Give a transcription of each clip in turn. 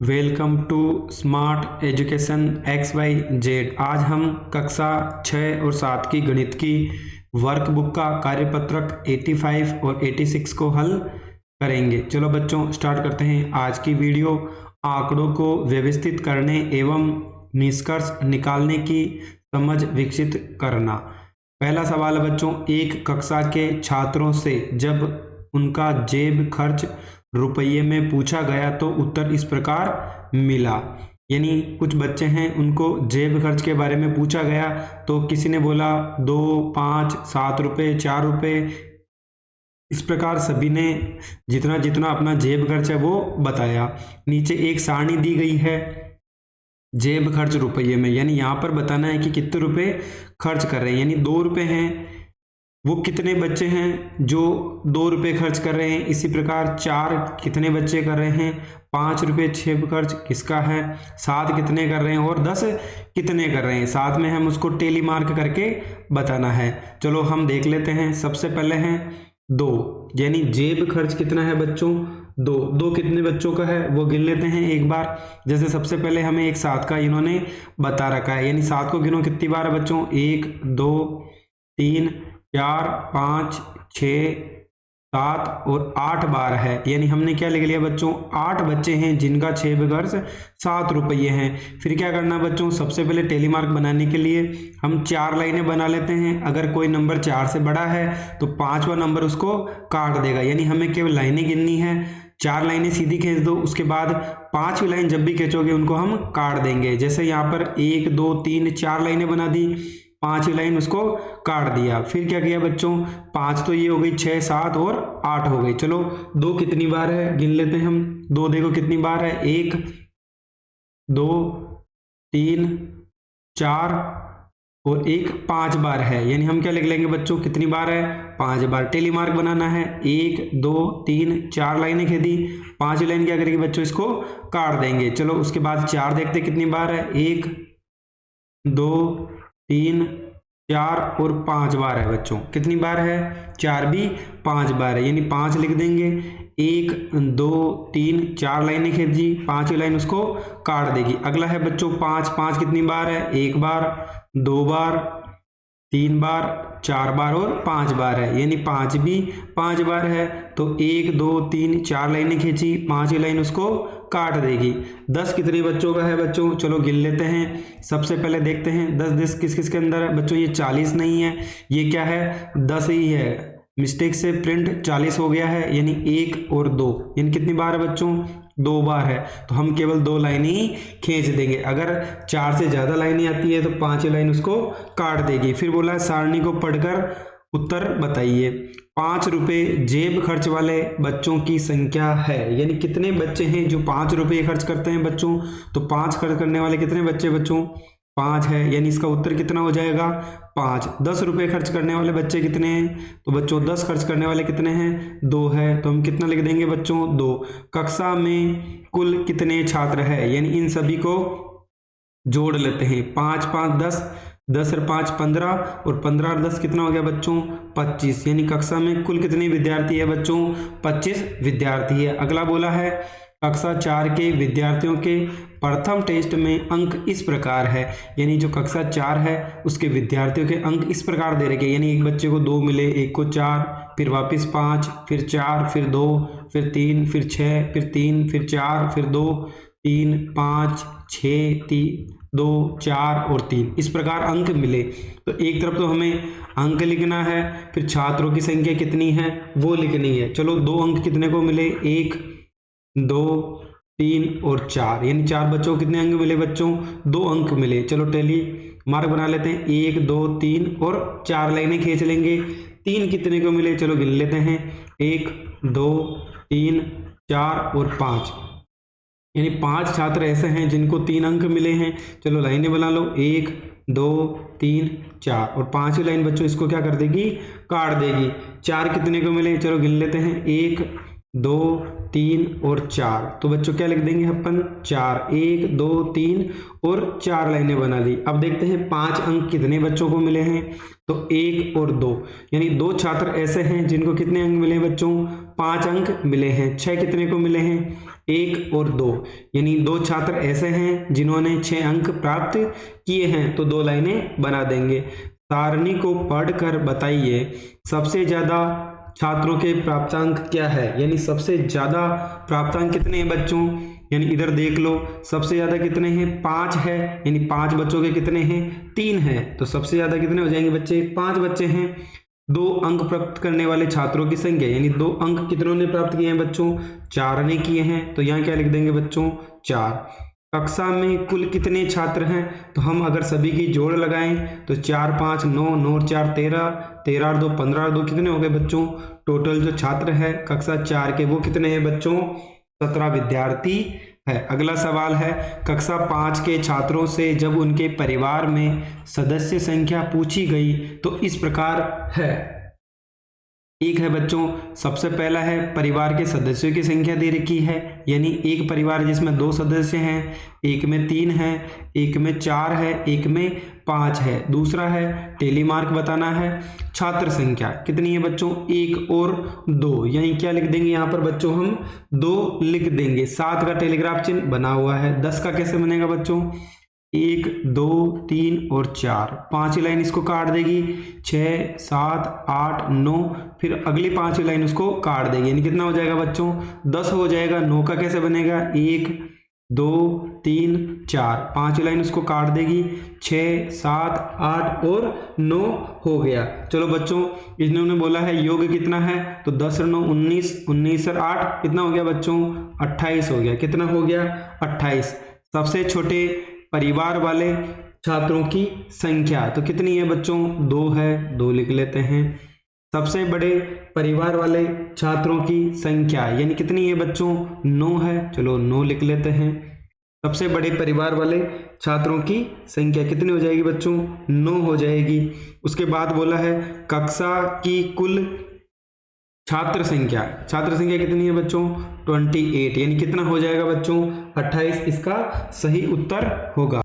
Welcome to Smart Education X Y Z. आज हम कक्षा 6 और 7 की गणित की वर्कबुक का कार्यपत्रक 85 और 86 को हल करेंगे। चलो बच्चों स्टार्ट करते हैं आज की वीडियो। आंकड़ों को व्यवस्थित करने एवं निष्कर्ष निकालने की समझ विकसित करना। पहला सवाल है बच्चों, एक कक्षा के छात्रों से जब उनका जेब खर्च रुपये में पूछा गया तो उत्तर इस प्रकार मिला। यानी कुछ बच्चे हैं, उनको जेब खर्च के बारे में पूछा गया तो किसी ने बोला 2, 5, 7 रुपये, 4 रुपये, इस प्रकार सभी ने जितना जितना अपना जेब खर्च है वो बताया। नीचे एक सारणी दी गई है जेब खर्च रुपये में, यानी यहाँ पर बताना है कि कितने रुपए खर्च कर रहे हैं। यानी 2 रुपये हैं, वो कितने बच्चे हैं जो 2 रुपये खर्च कर रहे हैं। इसी प्रकार 4 कितने बच्चे कर रहे हैं, 5 रुपये जेब खर्च किसका है, 7 कितने कर रहे हैं और 10 कितने कर रहे हैं। साथ में हम उसको टेली मार्क करके बताना है। चलो हम देख लेते हैं। सबसे पहले है 2, यानी जेब खर्च कितना है बच्चों, 2 कितने बच्चों का है वो गिन लेते हैं एक बार। जैसे सबसे पहले हमें एक 7 का इन्होंने बता रखा है, यानी 7 को गिनो कितनी बार है बच्चों, 1, 2, 3, 4, 5, 6, 7 और 8 बार है। यानी हमने क्या लिख लिया बच्चों, 8 बच्चे हैं जिनका जेब खर्च 7 रुपये हैं। फिर क्या करना बच्चों, सबसे पहले टेली मार्क बनाने के लिए हम 4 लाइनें बना लेते हैं। अगर कोई नंबर 4 से बड़ा है तो 5वां नंबर उसको काट देगा। यानी हमें केवल लाइनें गिननी है, 4 लाइनें सीधी खींच दो, उसके बाद 5वीं लाइन जब भी खींचोगे उनको हम काट देंगे। जैसे यहाँ पर 1, 2, 3, 4 लाइनें बना दी, 5वीं लाइन उसको काट दिया। फिर क्या किया बच्चों, 5 तो ये हो गई, 6, 7 और 8 हो गई। चलो 2 कितनी बार है गिन लेते हैं हम। 2 देखो कितनी बार है, 1, 2, 3, 4 और 1 5 बार है। यानी हम क्या लिख लेंगे बच्चों, कितनी बार है, 5 बार। टेली मार्क बनाना है, 1, 2, 3, 4 लाइनें खेदी, 5वीं लाइन क्या करेगी बच्चों, इसको काट देंगे। चलो उसके बाद 4 देखते कितनी बार है, 1, 2, 3, 4 और 5 बार है बच्चों। कितनी बार है, 4 भी 5 बार है, यानी 5 लिख देंगे। 1, 2, 3, 4 लाइनें खींची, 5वीं लाइन उसको काट देगी। अगला है बच्चों 5 कितनी बार है, 1 बार, 2 बार, 3 बार, 4 बार और 5 बार है। यानी 5 भी 5 बार है। तो 1, 2, 3, 4 लाइनें खींची, 5वीं लाइन उसको काट देगी। 10 कितने बच्चों का है बच्चों, चलो गिन लेते हैं। सबसे पहले देखते हैं 10 किस किस के अंदर है बच्चों। ये 40 नहीं है, ये क्या है, 10 ही है। मिस्टेक से प्रिंट 40 हो गया है, यानी 1 और 2, यानी कितनी बार है बच्चों, 2 बार है। तो हम केवल 2 लाइनें ही खींच देंगे। अगर 4 से ज़्यादा लाइनें आती है तो 5वीं लाइन उसको काट देगी। फिर बोला है सारणी को पढ़कर उत्तर बताइए। 5 रुपये जेब खर्च वाले बच्चों की संख्या है। यानी कितने बच्चे हैं जो 5 रुपये खर्च करते हैं बच्चों, तो 5 खर्च करने वाले कितने बच्चे बच्चों, 5 है। यानी इसका उत्तर कितना हो जाएगा, 5। 10 रुपये खर्च करने वाले बच्चे कितने हैं, तो बच्चों 10 खर्च करने वाले कितने हैं, 2 है। तो हम कितना लिख देंगे बच्चों, 2। कक्षा में कुल कितने छात्र है, यानी इन सभी को जोड़ लेते हैं। 5, 5, 10, 10 और 5 15 और 15 और 10 कितना हो गया बच्चों, 25। यानी कक्षा में कुल कितने विद्यार्थी है बच्चों, 25 विद्यार्थी है। अगला बोला है कक्षा 4 के विद्यार्थियों के प्रथम टेस्ट में अंक इस प्रकार है। यानी जो कक्षा 4 है उसके विद्यार्थियों के अंक इस प्रकार दे रखे। यानी एक बच्चे को 2 मिले, एक को 4, फिर वापस 5, फिर 4, फिर 2, फिर 3, फिर 6, फिर 3, फिर 4, फिर 2, 3, 5, 6, 3, 2, 4 और 3, इस प्रकार अंक मिले। तो एक तरफ तो हमें अंक लिखना है, फिर छात्रों की संख्या कितनी है वो लिखनी है। चलो 2 अंक कितने को मिले, 1, 2, 3 और 4, यानी 4 बच्चों को कितने अंक मिले बच्चों, 2 अंक मिले। चलो टेली मार्क बना लेते हैं, 1, 2, 3 और 4 लाइनें खींच लेंगे। 3 कितने को मिले, चलो गिन लेते हैं, 1, 2, 3, 4 और 5, यानी 5 छात्र ऐसे हैं जिनको 3 अंक मिले हैं। चलो लाइनें बना लो, 1, 2, 3, 4 और 5वीं लाइन बच्चों इसको क्या कर देगी, काट देगी। 4 कितने को मिले, चलो गिन लेते हैं, 1, 2, 3 और 4। तो बच्चों क्या लिख देंगे अपन, 4, 1, 2, 3 और 4 लाइनें बना ली। अब देखते हैं 5 अंक कितने बच्चों को मिले हैं, तो 1 और 2, यानी 2 छात्र ऐसे हैं जिनको कितने अंक मिले हैं बच्चों, 5 अंक मिले हैं। 6 कितने को मिले हैं, 1 और 2, यानी 2 छात्र ऐसे हैं जिन्होंने 6 अंक प्राप्त किए हैं, तो 2 लाइनें बना देंगे। सारणी को पढ़कर बताइए सबसे ज़्यादा छात्रों के प्राप्तांक क्या है, यानी सबसे ज़्यादा प्राप्तांक कितने हैं बच्चों, यानी इधर देख लो सबसे ज़्यादा कितने हैं, 5 है, यानी 5 बच्चों के कितने हैं, 3 हैं, तो सबसे ज़्यादा कितने हो जाएंगे बच्चे, 5 बच्चे हैं। 2 अंक प्राप्त करने वाले छात्रों की संख्या, यानी 2 अंक कितनों ने प्राप्त किए हैं बच्चों, 4 ने किए हैं, तो यहाँ क्या लिख देंगे बच्चों, 4। कक्षा में कुल कितने छात्र हैं, तो हम अगर सभी की जोड़ लगाएं तो 4 5 9 9 और 4 13, 13 और 2 15 और 2 कितने हो गए बच्चों, टोटल जो छात्र है कक्षा 4 के वो कितने हैं बच्चों, 17 विद्यार्थी है। अगला सवाल है, कक्षा 5 के छात्रों से जब उनके परिवार में सदस्य संख्या पूछी गई तो इस प्रकार है। एक है बच्चों, सबसे पहला है परिवार के सदस्यों की संख्या दे रखी है, यानी एक परिवार जिसमें 2 सदस्य हैं, एक में 3 है, एक में 4 है, एक में 5 है। दूसरा है टेलीमार्क बताना है, छात्र संख्या कितनी है बच्चों, 1 और 2, यानी क्या लिख देंगे यहाँ पर बच्चों, हम 2 लिख देंगे। 7 का टेलीग्राफ चिन्ह बना हुआ है, 10 का कैसे बनेगा बच्चों, 1 2 3 और 4, 5 लाइन इसको काट देगी, 6 7 8 9, फिर अगली 5 लाइन उसको काट देगी, यानी कितना हो जाएगा बच्चों, 10 हो जाएगा। 9 का कैसे बनेगा, 1 2 3 4, 5 लाइन उसको काट देगी, 6 7 8 और 9 हो गया। चलो बच्चों, इन्होंने बोला है योग कितना है, तो 10 और 9 19, 19 और 8 कितना हो गया बच्चों, 28 हो गया। कितना हो गया, 28। सबसे छोटे परिवार वाले छात्रों की संख्या तो कितनी है बच्चों, 2 है, 2 लिख लेते हैं। सबसे बड़े परिवार वाले छात्रों की संख्या यानी कितनी है बच्चों, 9 है, चलो 9 लिख लेते हैं। सबसे बड़े परिवार वाले छात्रों की संख्या कितनी हो जाएगी बच्चों, 9 हो जाएगी। उसके बाद बोला है कक्षा की कुल छात्र संख्या कितनी है बच्चों, 28, यानी कितना हो जाएगा बच्चों, 28 इसका सही उत्तर होगा।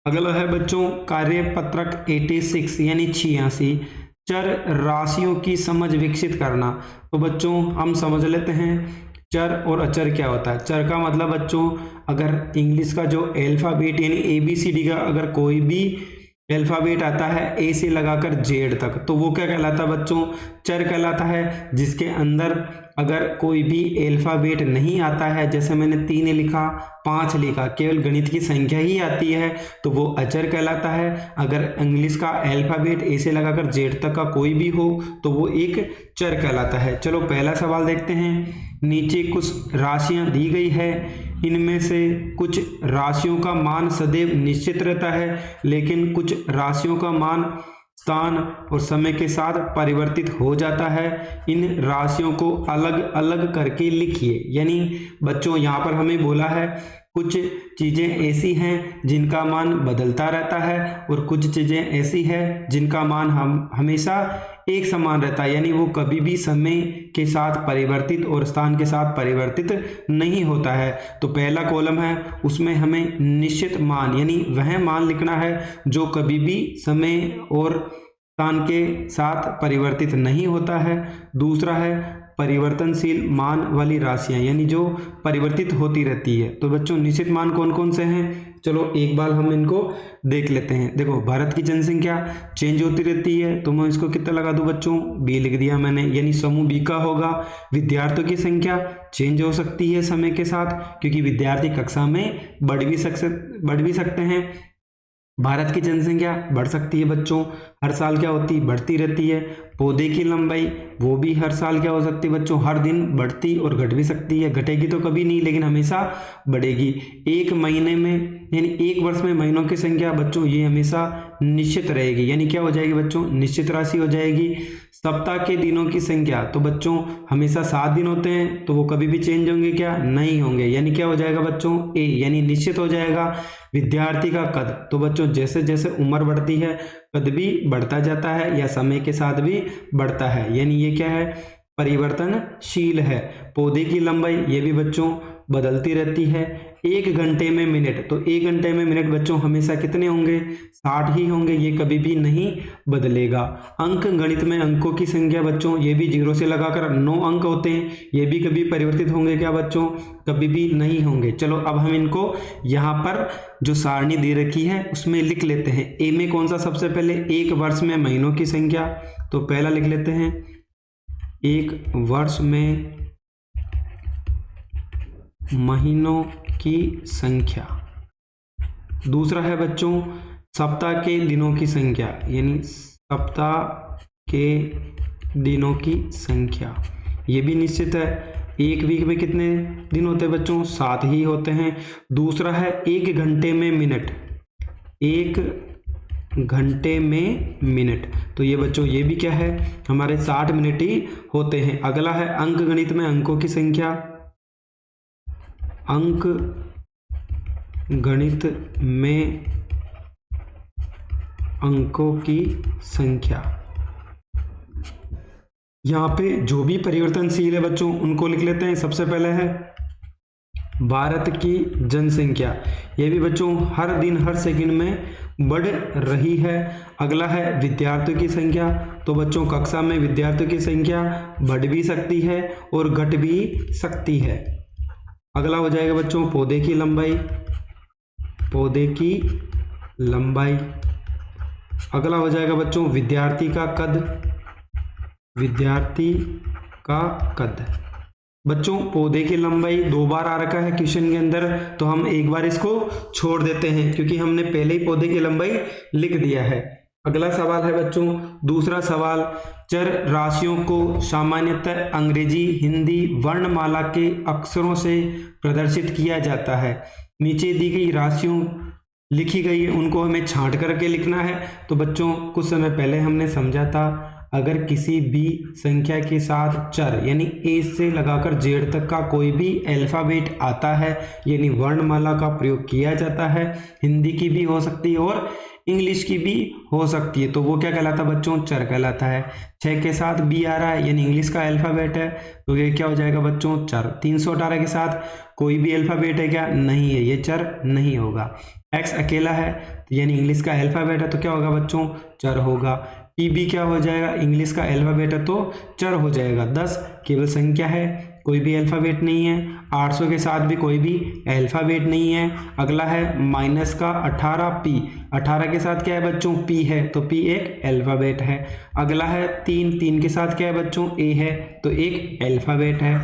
अगला है बच्चों कार्यपत्रक 86 यानी 86, चर राशियों की समझ विकसित करना। तो बच्चों हम समझ लेते हैं चर और अचर क्या होता है। चर का मतलब बच्चों, अगर इंग्लिश का जो अल्फाबेट यानी ABCD का अगर कोई भी अल्फाबेट आता है A से लगाकर Z तक, तो वो क्या कहलाता है बच्चों, चर कहलाता है। जिसके अंदर अगर कोई भी अल्फाबेट नहीं आता है, जैसे मैंने 3 लिखा 5 लिखा, केवल गणित की संख्या ही आती है, तो वो अचर कहलाता है। अगर इंग्लिश का अल्फाबेट A से लगाकर Z तक का कोई भी हो तो वो एक चर कहलाता है। चलो पहला सवाल देखते हैं। नीचे कुछ राशियां दी गई है, इनमें से कुछ राशियों का मान सदैव निश्चित रहता है, लेकिन कुछ राशियों का मान स्थान और समय के साथ परिवर्तित हो जाता है। इन राशियों को अलग अलग करके लिखिए। यानी बच्चों यहाँ पर हमें बोला है कुछ चीज़ें ऐसी हैं जिनका मान बदलता रहता है और कुछ चीज़ें ऐसी हैं जिनका मान हम हमेशा एक समान रहता है, यानी वो कभी भी समय के साथ परिवर्तित और स्थान के साथ परिवर्तित नहीं होता है। तो पहला कॉलम है उसमें हमें निश्चित मान यानी वह मान लिखना है जो कभी भी समय और स्थान के साथ परिवर्तित नहीं होता है। दूसरा है परिवर्तनशील मान वाली राशियां यानी जो परिवर्तित होती रहती है। तो बच्चों निश्चित मान कौन कौन से हैं, चलो एक बार हम इनको देख लेते हैं। देखो भारत की जनसंख्या चेंज होती रहती है, तो मैं इसको कितना लगा दूं बच्चों, B लिख दिया मैंने, यानी समूह B का होगा। विद्यार्थियों की संख्या चेंज हो सकती है समय के साथ, क्योंकि विद्यार्थी कक्षा में बढ़ भी सकते हैं। भारत की जनसंख्या बढ़ सकती है बच्चों, हर साल क्या होती बढ़ती रहती है। पौधे की लंबाई वो भी हर साल क्या हो सकती है बच्चों, हर दिन बढ़ती और घट भी सकती है। घटेगी तो कभी नहीं, लेकिन हमेशा बढ़ेगी। एक महीने में यानी एक वर्ष में महीनों की संख्या बच्चों ये हमेशा निश्चित रहेगी, यानी क्या हो जाएगी बच्चों, निश्चित राशि हो जाएगी। सप्ताह के दिनों की संख्या तो बच्चों हमेशा 7 दिन होते हैं, तो वो कभी भी चेंज होंगे क्या, नहीं होंगे, यानी क्या हो जाएगा बच्चों, A यानी निश्चित हो जाएगा। विद्यार्थी का कद तो बच्चों जैसे जैसे उम्र बढ़ती है कद भी बढ़ता जाता है या समय के साथ भी बढ़ता है, यानी ये क्या है, परिवर्तनशील है। पौधे की लंबाई ये भी बच्चों बदलती रहती है। 1 घंटे में मिनट, तो 1 घंटे में मिनट बच्चों हमेशा कितने होंगे? 60 ही होंगे, ये कभी भी नहीं बदलेगा। अंक गणित में अंकों की संख्या बच्चों ये भी 0 से लगाकर 9 अंक होते हैं, ये भी कभी परिवर्तित होंगे क्या बच्चों? कभी भी नहीं होंगे। चलो अब हम इनको यहाँ पर जो सारणी दे रखी है उसमें लिख लेते हैं। ए में कौन सा? सबसे पहले एक वर्ष में महीनों की संख्या, तो पहला लिख लेते हैं एक वर्ष में महीनों की संख्या। दूसरा है बच्चों सप्ताह के दिनों की संख्या, यानी सप्ताह के दिनों की संख्या, ये भी निश्चित है। एक वीक में कितने दिन होते हैं बच्चों? 7 ही होते हैं। दूसरा है 1 घंटे में मिनट, 1 घंटे में मिनट, तो ये बच्चों ये भी क्या है? हमारे 60 मिनट ही होते हैं। अगला है अंक गणित में अंकों की संख्या, अंक गणित में अंकों की संख्या। यहाँ पे जो भी परिवर्तनशील है बच्चों उनको लिख लेते हैं। सबसे पहले है भारत की जनसंख्या, ये भी बच्चों हर दिन हर सेकंड में बढ़ रही है। अगला है विद्यार्थियों की संख्या, तो बच्चों कक्षा में विद्यार्थियों की संख्या बढ़ भी सकती है और घट भी सकती है। अगला हो जाएगा बच्चों पौधे की लंबाई, पौधे की लंबाई। अगला हो जाएगा बच्चों विद्यार्थी का कद, विद्यार्थी का कद। बच्चों पौधे की लंबाई 2 बार आ रखा है क्वेश्चन के अंदर, तो हम एक बार इसको छोड़ देते हैं क्योंकि हमने पहले ही पौधे की लंबाई लिख दिया है। अगला सवाल है बच्चों दूसरा सवाल, चर राशियों को सामान्यतः अंग्रेजी हिंदी वर्णमाला के अक्षरों से प्रदर्शित किया जाता है। नीचे दी गई राशियों लिखी गई है उनको हमें छांट करके लिखना है। तो बच्चों कुछ समय पहले हमने समझा था अगर किसी भी संख्या के साथ चर यानी ए से लगाकर जेड तक का कोई भी अल्फाबेट आता है यानी वर्णमाला का प्रयोग किया जाता है, हिंदी की भी हो सकती है और इंग्लिश की भी हो सकती है, तो वो क्या कहलाता है बच्चों? चर कहलाता है। 6 के साथ बी आ रहा है यानी इंग्लिश का अल्फाबेट है, तो ये क्या हो जाएगा बच्चों? चर। 318 के साथ कोई भी अल्फाबेट है क्या? नहीं है, ये चर नहीं होगा। एक्स अकेला है यानी इंग्लिश का अल्फाबेट है, तो क्या होगा बच्चों? चर होगा। पी बी क्या हो जाएगा? इंग्लिश का अल्फाबेट है तो चर हो जाएगा। 10 केवल संख्या है, कोई भी अल्फाबेट नहीं है। 800 के साथ भी कोई भी अल्फाबेट नहीं है। अगला है माइनस का 18 पी, 18 के साथ क्या है बच्चों? पी है, तो पी एक अल्फाबेट है। अगला है 3, 3 के साथ क्या है बच्चों? ए है, तो एक अल्फाबेट है।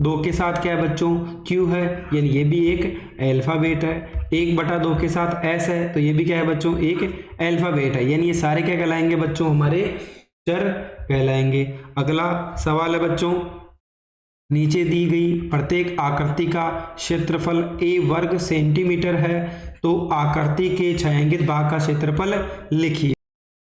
2 के साथ क्या है बच्चों? क्यू है यानी ये भी एक अल्फाबेट है। 1/2 के साथ एस है, तो ये भी क्या है बच्चों? एक अल्फाबेट है, यानी ये सारे क्या कहलाएंगे बच्चों? हमारे चर कहलाएंगे। अगला सवाल है बच्चों, नीचे दी गई प्रत्येक आकृति का क्षेत्रफल a वर्ग सेंटीमीटर है, तो आकृति के छायांकित भाग का क्षेत्रफल लिखिए।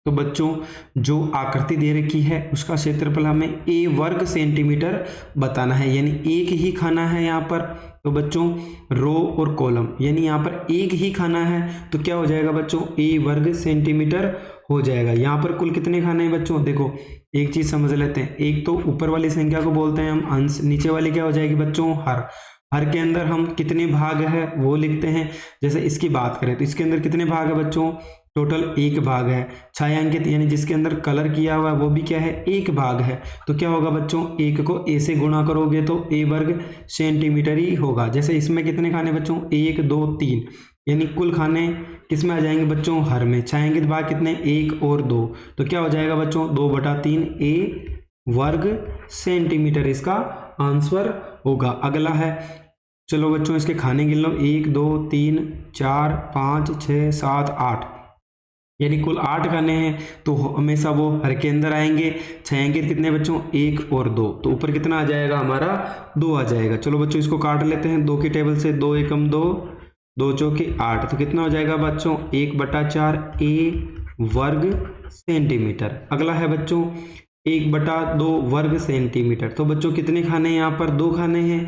तो बच्चों जो आकृति दे रखी है उसका क्षेत्रफल हमें a वर्ग सेंटीमीटर बताना है, यानी एक ही खाना है यहाँ पर। तो बच्चों रो और कॉलम यानी यहाँ पर एक ही खाना है, तो क्या हो जाएगा बच्चों? a वर्ग सेंटीमीटर हो जाएगा। यहाँ पर कुल कितने खाने हैं बच्चों? देखो एक चीज समझ लेते हैं, एक तो ऊपर वाली संख्या को बोलते हैं हम अंश, नीचे वाली क्या हो जाएगी बच्चों? हर। हर के अंदर हम कितने भाग है वो लिखते हैं। जैसे इसकी बात करें तो इसके अंदर कितने भाग है बच्चों? टोटल 1 भाग है। छायांकित यानी जिसके अंदर कलर किया हुआ है वो भी क्या है? 1 भाग है। तो क्या होगा बच्चों? 1 को a से गुणा करोगे तो a वर्ग सेंटीमीटर ही होगा। जैसे इसमें कितने खाने बच्चों? 1 2 3, यानी कुल खाने किस में आ जाएंगे बच्चों? हर में। छायांकित भाग कितने? 1 और 2, तो क्या हो जाएगा बच्चों? 2/3 a वर्ग सेंटीमीटर इसका आंसर होगा। अगला है, चलो बच्चों इसके खाने गिन लो, 1 2 3 4 5 6 7 8, यानी कुल 8 खाने हैं, तो हमेशा वो हर के अंदर आएंगे। छायांकित कितने बच्चों? 1 और 2, तो ऊपर कितना आ जाएगा हमारा? 2 आ जाएगा। चलो बच्चों इसको काट लेते हैं 2 की टेबल से, 2 एकम 2, 2 चौके 8, तो कितना हो जाएगा बच्चों? 1/4 a वर्ग सेंटीमीटर। अगला है बच्चों 1/2 वर्ग सेंटीमीटर, तो बच्चों कितने खाने हैं यहाँ पर? 2 खाने हैं।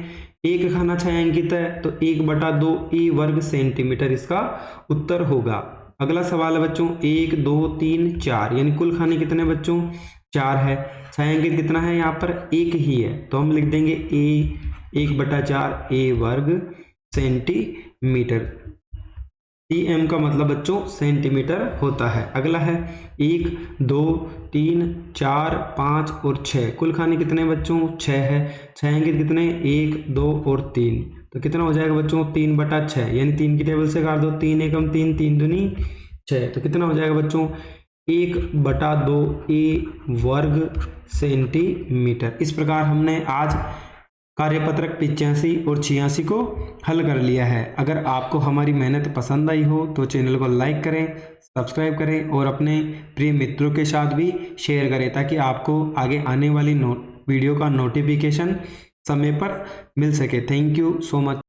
1 खाना छायांकित है तो 1/2 a वर्ग सेंटीमीटर इसका उत्तर होगा। अगला सवाल है बच्चों 1 2 3 4, यानी कुल खाने कितने बच्चों? 4 है। छायांकित कितना है यहाँ पर? 1 ही है, तो हम लिख देंगे a 1/4 a वर्ग सेंटीमीटर। TM का मतलब बच्चों सेंटीमीटर होता है। अगला है 1, 2, 3, 4, 5 और 6, कुल खाने कितने बच्चों 6 है। 6 के कितने 1, 2 और 3, तो कितना हो जाएगा बच्चों 3/6, यानी 3 की टेबल से काट दो, 3 एकम 3, 3 दूनी 6, तो कितना हो जाएगा बच्चों 1/2 a वर्ग सेंटीमीटर। इस प्रकार हमने आज कार्यपत्रक 85 और 86 को हल कर लिया है। अगर आपको हमारी मेहनत पसंद आई हो तो चैनल को लाइक करें, सब्सक्राइब करें और अपने प्रिय मित्रों के साथ भी शेयर करें, ताकि आपको आगे आने वाली वीडियो का नोटिफिकेशन समय पर मिल सके। Thank you so much.